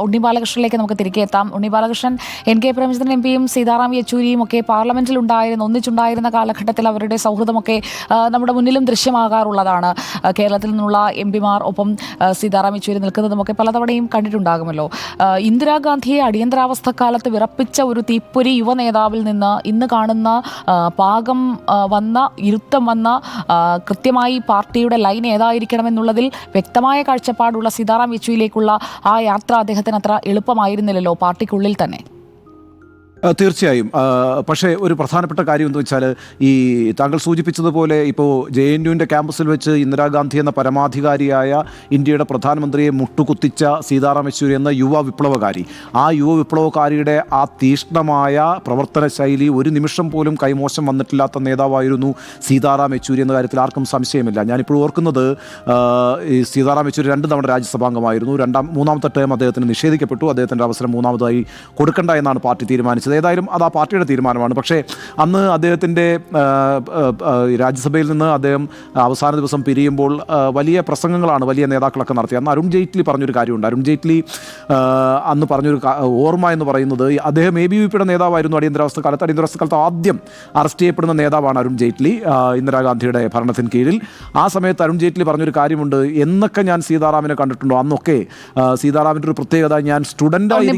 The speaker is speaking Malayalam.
ഉണ്ണി ബാലകൃഷ്ണനിലേക്ക് നമുക്ക് തിരികെ എത്താം. ഉണ്ണി ബാലകൃഷ്ണൻ NK പ്രേമചന്ദ്രൻ എംപിയും സീതാറാം യെച്ചൂരിയും ഒക്കെ പാർലമെന്റിൽ ഒന്നിച്ചുണ്ടായിരുന്ന കാലഘട്ടത്തിൽ അവരുടെ സൗഹൃദമൊക്കെ നമ്മുടെ മുന്നിലും ദൃശ്യമാകാറുള്ളതാണ്. കേരളത്തിൽ നിന്നുള്ള എംപിമാർ ഒപ്പം സീതാറാം യെച്ചൂരി നിൽക്കുന്നതുമൊക്കെ പലതവണയും കണ്ടിട്ടുണ്ടാകുമല്ലോ. ഇന്ദിരാഗാന്ധിയെ അടിയന്തരാവസ്ഥക്കാലത്ത് വിറപ്പിച്ച ഒരു തീപ്പൊരി യുവ നേതാവിൽ നിന്ന് ഇന്ന് കാണുന്ന പാകം വന്ന ഇരുത്തം വന്ന കൃത്യമായി പാർട്ടിയുടെ ലൈൻ ഏതായിരിക്കണമെന്നുള്ളതിൽ വ്യക്തമായ കാഴ്ചപ്പാടുള്ള സീതാറാം യെച്ചൂരിയിലേക്കുള്ള ആ യാത്ര അദ്ദേഹത്തിന് അത്ര എളുപ്പമായിരുന്നില്ലല്ലോ പാർട്ടിക്കുള്ളിൽ തന്നെ. തീർച്ചയായും. പക്ഷേ ഒരു പ്രധാനപ്പെട്ട കാര്യം എന്ന് വെച്ചാൽ ഈ താങ്കൾ സൂചിപ്പിച്ചതുപോലെ ഇപ്പോൾ JNUവിൻ്റെ ക്യാമ്പസിൽ വെച്ച് ഇന്ദിരാഗാന്ധി എന്ന പരമാധികാരിയായ ഇന്ത്യയുടെ പ്രധാനമന്ത്രിയെ മുട്ടുകുത്തിച്ച സീതാറാം യെച്ചൂരി എന്ന യുവ വിപ്ലവകാരി, ആ യുവ വിപ്ലവകാരിയുടെ ആ തീഷ്ണമായ പ്രവർത്തന ശൈലി ഒരു നിമിഷം പോലും കൈമോശം വന്നിട്ടില്ലാത്ത നേതാവായിരുന്നു സീതാറാം യെച്ചൂരി എന്ന കാര്യത്തിൽ ആർക്കും സംശയമില്ല. ഞാനിപ്പോൾ ഓർക്കുന്നത് ഈ സീതാറാം യെച്ചൂരി 2 തവണ രാജ്യസഭാംഗമായിരുന്നു. മൂന്നാമത്തെ ടേം അദ്ദേഹത്തിന് നിഷേധിക്കപ്പെട്ടു. അദ്ദേഹത്തിൻ്റെ അവസരം മൂന്നാമതായി കൊടുക്കണ്ട എന്നാണ് പാർട്ടി തീരുമാനിച്ചത്. ഏതായാലും അത് ആ പാർട്ടിയുടെ തീരുമാനമാണ്. പക്ഷേ അന്ന് അദ്ദേഹത്തിൻ്റെ രാജ്യസഭയിൽ നിന്ന് അദ്ദേഹം അവസാന ദിവസം പിരിയുമ്പോൾ വലിയ പ്രസംഗങ്ങളാണ് വലിയ നേതാക്കളൊക്കെ നടത്തി. അന്ന് അരുൺ ജെയ്റ്റ്ലി പറഞ്ഞൊരു കാര്യമുണ്ട്. അരുൺ ജെയ്റ്റ്ലി അന്ന് പറഞ്ഞൊരു ഓർമ്മ എന്ന് പറയുന്നത്, അദ്ദേഹം ABVPയുടെ നേതാവായിരുന്നു അടിയന്തരാവസ്ഥ കാലത്ത് ആദ്യം അറസ്റ്റ് ചെയ്യപ്പെടുന്ന നേതാവാണ് അരുൺ ജെയ്റ്റ്ലി ഇന്ദിരാഗാന്ധിയുടെ ഭരണത്തിന് കീഴിൽ. ആ സമയത്ത് അരുൺ ജെയ്റ്റ്ലി പറഞ്ഞൊരു കാര്യമുണ്ട്, എന്നൊക്കെ ഞാൻ സീതാറാമിനെ കണ്ടിട്ടുണ്ടോ അന്നൊക്കെ സീതാറാമിൻ്റെ ഒരു പ്രത്യേകത, ഞാൻ സ്റ്റുഡൻ്റായി